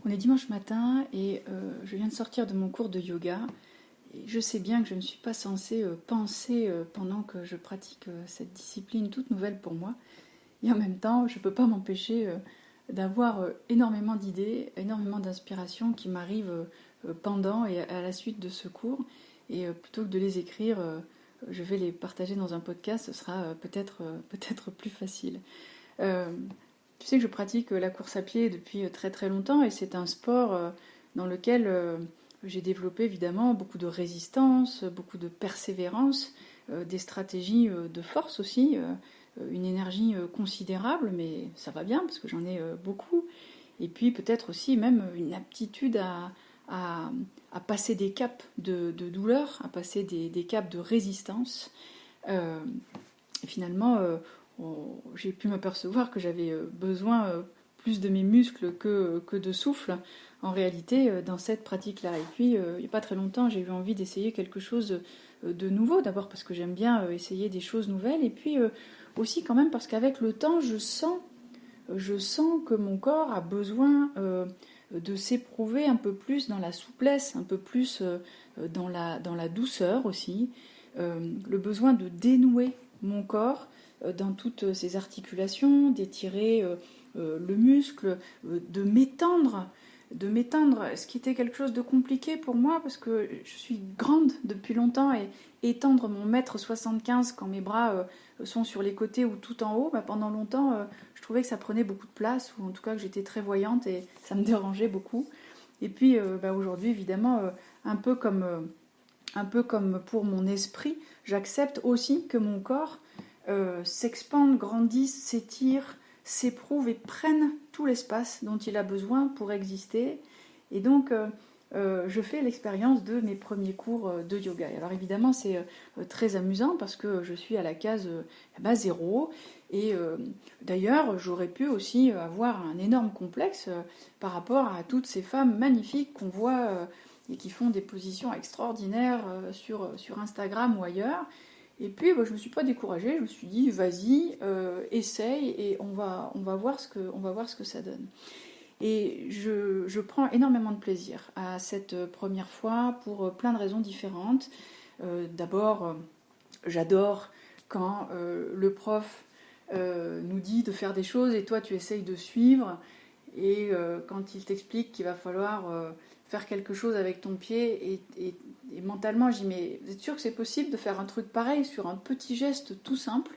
On est dimanche matin et je viens de sortir de mon cours de yoga. Et je sais bien que je ne suis pas censée penser pendant que je pratique cette discipline toute nouvelle pour moi. Et en même temps, je ne peux pas m'empêcher d'avoir énormément d'idées, énormément d'inspirations qui m'arrivent pendant et à la suite de ce cours. Et plutôt que de les écrire, je vais les partager dans un podcast, ce sera peut-être plus facile. Tu sais que je pratique la course à pied depuis très très longtemps et c'est un sport dans lequel j'ai développé évidemment beaucoup de résistance, beaucoup de persévérance, des stratégies de force aussi, une énergie considérable, mais ça va bien parce que j'en ai beaucoup. Et puis peut-être aussi même une aptitude à passer des caps de douleur, à passer des caps de résistance. Et finalement, j'ai pu m'apercevoir que j'avais besoin plus de mes muscles que de souffle en réalité dans cette pratique-là. Et puis, il n'y a pas très longtemps, j'ai eu envie d'essayer quelque chose de nouveau. D'abord parce que j'aime bien essayer des choses nouvelles. Et puis aussi quand même parce qu'avec le temps, je sens que mon corps a besoin de s'éprouver un peu plus dans la souplesse, un peu plus dans la douceur aussi. Le besoin de dénouer mon corps dans toutes ses articulations, d'étirer le muscle, de m'étendre, ce qui était quelque chose de compliqué pour moi parce que je suis grande depuis longtemps et étendre mon 1m75 quand mes bras sont sur les côtés ou tout en haut, pendant longtemps je trouvais que ça prenait beaucoup de place ou en tout cas que j'étais très voyante et ça me dérangeait beaucoup. Et puis aujourd'hui évidemment un peu comme pour mon esprit, j'accepte aussi que mon corps s'expande, grandisse, s'étire, s'éprouve et prenne tout l'espace dont il a besoin pour exister. Et donc, je fais l'expérience de mes premiers cours de yoga. Et alors évidemment, c'est très amusant parce que je suis à la case 0. Et d'ailleurs, j'aurais pu aussi avoir un énorme complexe par rapport à toutes ces femmes magnifiques qu'on voit et qui font des positions extraordinaires sur Instagram ou ailleurs. Et puis je ne me suis pas découragée, je me suis dit vas-y, essaye et on va voir ce que ça donne. Et je prends énormément de plaisir à cette première fois pour plein de raisons différentes. D'abord, j'adore quand le prof nous dit de faire des choses et toi tu essayes de suivre. Et quand il t'explique qu'il va falloir faire quelque chose avec ton pied et mentalement je dis mais vous êtes sûr que c'est possible de faire un truc pareil sur un petit geste tout simple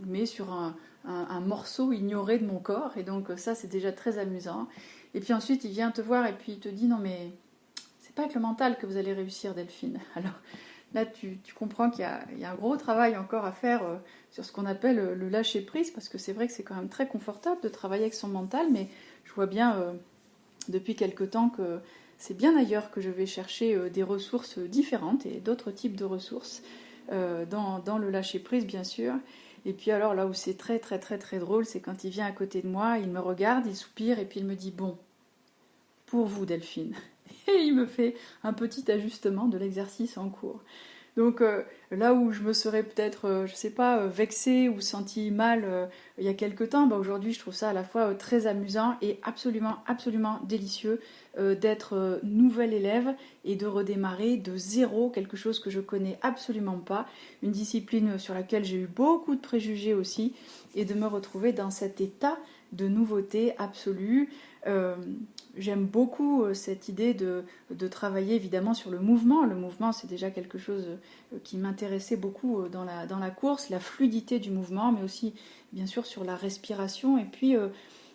mais sur un morceau ignoré de mon corps. Et donc ça c'est déjà très amusant. Et puis ensuite il vient te voir et puis il te dit non mais c'est pas avec le mental que vous allez réussir Delphine. Alors là tu comprends qu'il y a un gros travail encore à faire sur ce qu'on appelle le lâcher prise, parce que c'est vrai que c'est quand même très confortable de travailler avec son mental, mais je vois bien depuis quelque temps que c'est bien ailleurs que je vais chercher des ressources différentes et d'autres types de ressources dans le lâcher prise bien sûr. Et puis alors là où c'est très très très très drôle, c'est quand il vient à côté de moi, il me regarde, il soupire et puis il me dit bon, pour vous Delphine. Et il me fait un petit ajustement de l'exercice en cours. Donc là où je me serais peut-être, je sais pas, vexée ou sentie mal il y a quelque temps, aujourd'hui je trouve ça à la fois très amusant et absolument, absolument délicieux d'être nouvelle élève et de redémarrer de zéro, quelque chose que je connais absolument pas, une discipline sur laquelle j'ai eu beaucoup de préjugés aussi, et de me retrouver dans cet état de nouveauté absolue. J'aime beaucoup cette idée de travailler évidemment sur le mouvement. Le mouvement, c'est déjà quelque chose qui m'intéressait beaucoup dans la course, la fluidité du mouvement, mais aussi bien sûr sur la respiration. Et puis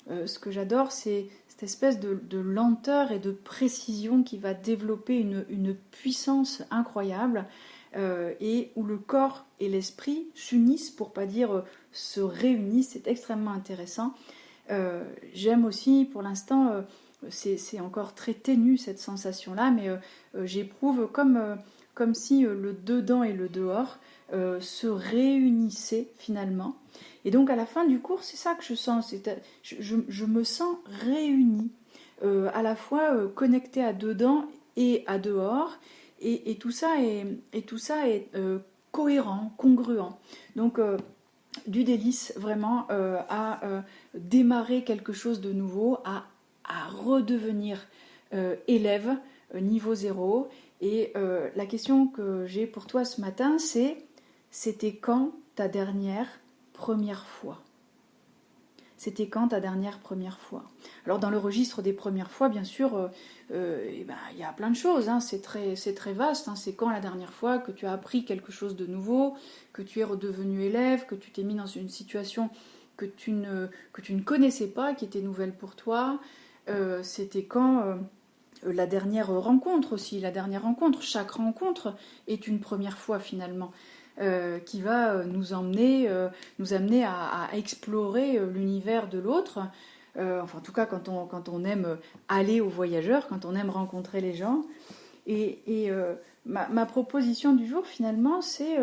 ce que j'adore, c'est cette espèce de lenteur et de précision qui va développer une puissance incroyable et où le corps et l'esprit s'unissent, pour pas dire se réunissent. C'est extrêmement intéressant. J'aime aussi pour l'instant... c'est encore très ténu cette sensation-là, mais j'éprouve comme si le dedans et le dehors se réunissaient finalement. Et donc à la fin du cours, c'est ça que je sens. Je me sens réunie, à la fois connectée à dedans et à dehors, et tout ça est cohérent, congruent. Donc du délice vraiment à démarrer quelque chose de nouveau, à à redevenir élève niveau 0. Et la question que j'ai pour toi ce matin, c'était quand ta dernière première fois? C'était quand ta dernière première fois? Alors dans le registre des premières fois, bien sûr, il y a plein de choses, hein, c'est très vaste. Hein, c'est quand la dernière fois que tu as appris quelque chose de nouveau, que tu es redevenu élève, que tu t'es mis dans une situation que tu ne connaissais pas, qui était nouvelle pour toi. C'était quand la dernière rencontre aussi, la dernière rencontre. Chaque rencontre est une première fois finalement. Qui va nous amener à explorer l'univers de l'autre. Enfin, en tout cas, quand on aime aller aux voyageurs, quand on aime rencontrer les gens. Et ma proposition du jour, finalement, c'est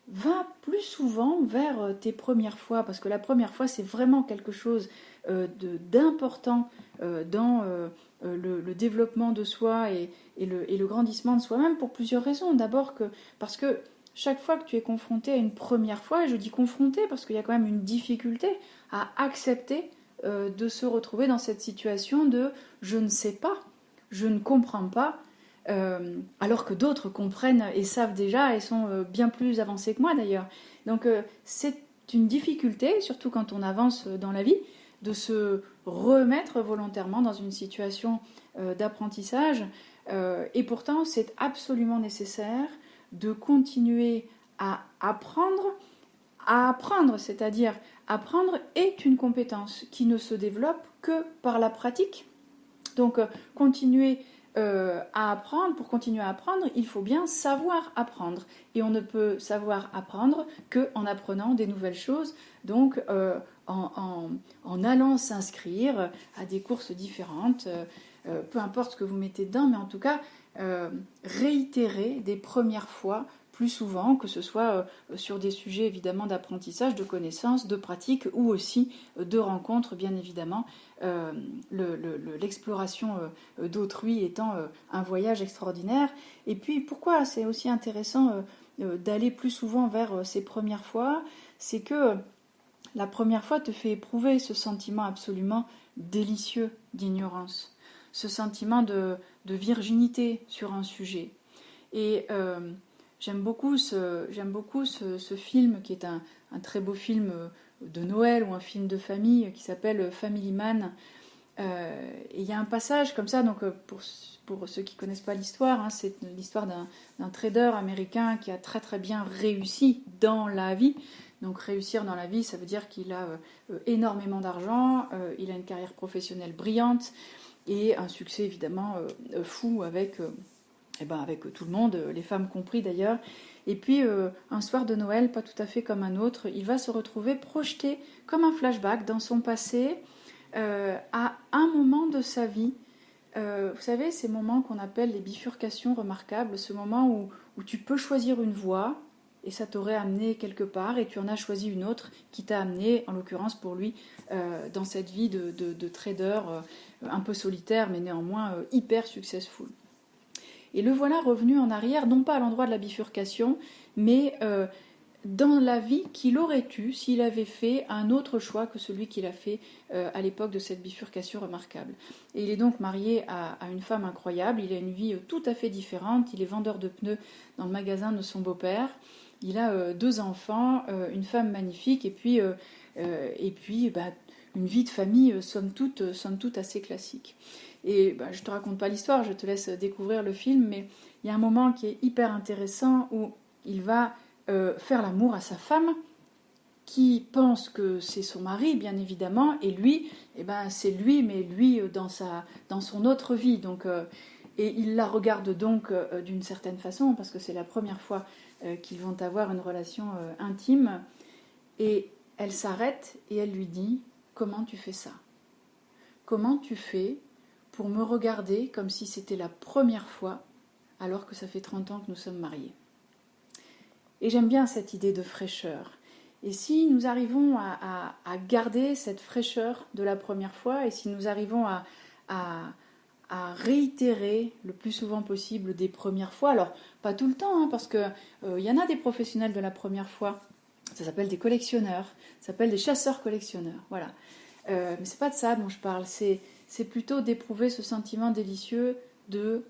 va plus souvent vers tes premières fois, parce que la première fois, c'est vraiment quelque chose d'important dans le développement de soi et le grandissement de soi-même pour plusieurs raisons. D'abord parce que chaque fois que tu es confronté à une première fois, et je dis confronté parce qu'il y a quand même une difficulté à accepter de se retrouver dans cette situation de je ne sais pas, je ne comprends pas, alors que d'autres comprennent et savent déjà et sont bien plus avancés que moi d'ailleurs. Donc c'est une difficulté, surtout quand on avance dans la vie, de se remettre volontairement dans une situation d'apprentissage. Et pourtant, c'est absolument nécessaire de continuer à apprendre, c'est-à-dire apprendre est une compétence qui ne se développe que par la pratique. Donc continuer à apprendre, pour continuer à apprendre, il faut bien savoir apprendre. Et on ne peut savoir apprendre qu'en apprenant des nouvelles choses, donc en allant s'inscrire à des courses différentes, peu importe ce que vous mettez dedans, mais en tout cas, réitérer des premières fois plus souvent, que ce soit sur des sujets évidemment d'apprentissage, de connaissances, de pratique ou aussi de rencontres, bien évidemment. L'exploration d'autrui étant un voyage extraordinaire. Et puis pourquoi c'est aussi intéressant d'aller plus souvent vers ces premières fois, c'est que la première fois te fait éprouver ce sentiment absolument délicieux d'ignorance, ce sentiment de virginité sur un sujet. Et j'aime beaucoup ce film qui est un très beau film de Noël ou un film de famille qui s'appelle Family Man. Et il y a un passage comme ça, donc pour ceux qui ne connaissent pas l'histoire, hein, c'est l'histoire d'un trader américain qui a très très bien réussi dans la vie. Donc réussir dans la vie, ça veut dire qu'il a énormément d'argent, il a une carrière professionnelle brillante et un succès évidemment fou avec tout le monde, les femmes compris d'ailleurs. Et puis un soir de Noël, pas tout à fait comme un autre, il va se retrouver projeté comme un flashback dans son passé à un moment de sa vie. Vous savez, ces moments qu'on appelle les bifurcations remarquables, ce moment où tu peux choisir une voie et ça t'aurait amené quelque part et tu en as choisi une autre qui t'a amené, en l'occurrence pour lui, dans cette vie de trader un peu solitaire mais néanmoins hyper successful. Et le voilà revenu en arrière, non pas à l'endroit de la bifurcation, mais dans la vie qu'il aurait eue s'il avait fait un autre choix que celui qu'il a fait à l'époque de cette bifurcation remarquable. Et il est donc marié à une femme incroyable, il a une vie tout à fait différente, il est vendeur de pneus dans le magasin de son beau-père, il a 2 enfants, une femme magnifique, et puis une vie de famille somme toute assez classique. Et je ne te raconte pas l'histoire, je te laisse découvrir le film, mais il y a un moment qui est hyper intéressant où il va faire l'amour à sa femme, qui pense que c'est son mari, bien évidemment, et lui, c'est lui, mais lui dans son autre vie. Donc, et il la regarde donc d'une certaine façon, parce que c'est la première fois qu'ils vont avoir une relation intime. Et elle s'arrête et elle lui dit « Comment tu fais ça ? Comment tu fais pour me regarder comme si c'était la première fois, alors que ça fait 30 ans que nous sommes mariés ?» Et j'aime bien cette idée de fraîcheur. Et si nous arrivons à garder cette fraîcheur de la première fois, et si nous arrivons à réitérer le plus souvent possible des premières fois, alors pas tout le temps, hein, parce qu'il y en a des professionnels de la première fois, ça s'appelle des collectionneurs, ça s'appelle des chasseurs-collectionneurs, voilà. Mais c'est pas de ça dont je parle, c'est c'est plutôt d'éprouver ce sentiment délicieux de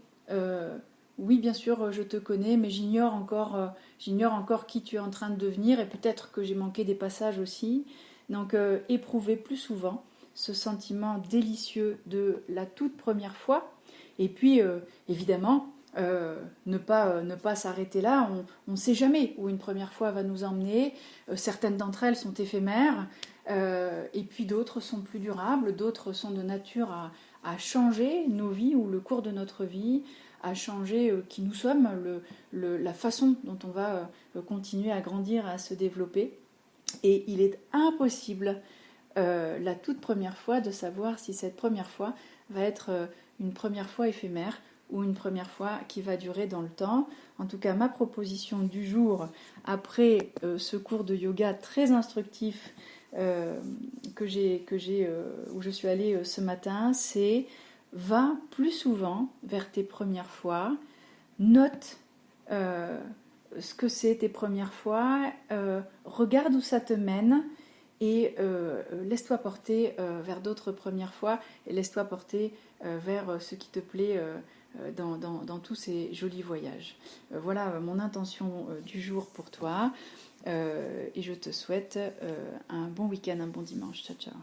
oui, bien sûr, je te connais, mais j'ignore encore qui tu es en train de devenir, et peut-être que j'ai manqué des passages aussi. Donc, éprouver plus souvent ce sentiment délicieux de la toute première fois. Et puis, évidemment, ne pas s'arrêter là. On ne sait jamais où une première fois va nous emmener. Certaines d'entre elles sont éphémères, et puis d'autres sont plus durables, d'autres sont de nature à changer nos vies ou le cours de notre vie, à changer qui nous sommes, la façon dont on va continuer à grandir, à se développer. Et il est impossible, la toute première fois, de savoir si cette première fois va être une première fois éphémère ou une première fois qui va durer dans le temps. En tout cas, ma proposition du jour, après ce cours de yoga très instructif où je suis allée ce matin, c'est: va plus souvent vers tes premières fois, note ce que c'est tes premières fois, regarde où ça te mène, et laisse-toi porter vers d'autres premières fois, et laisse-toi porter vers ce qui te plaît dans tous ces jolis voyages. Voilà mon intention du jour pour toi, et je te souhaite un bon week-end, un bon dimanche. Ciao, ciao.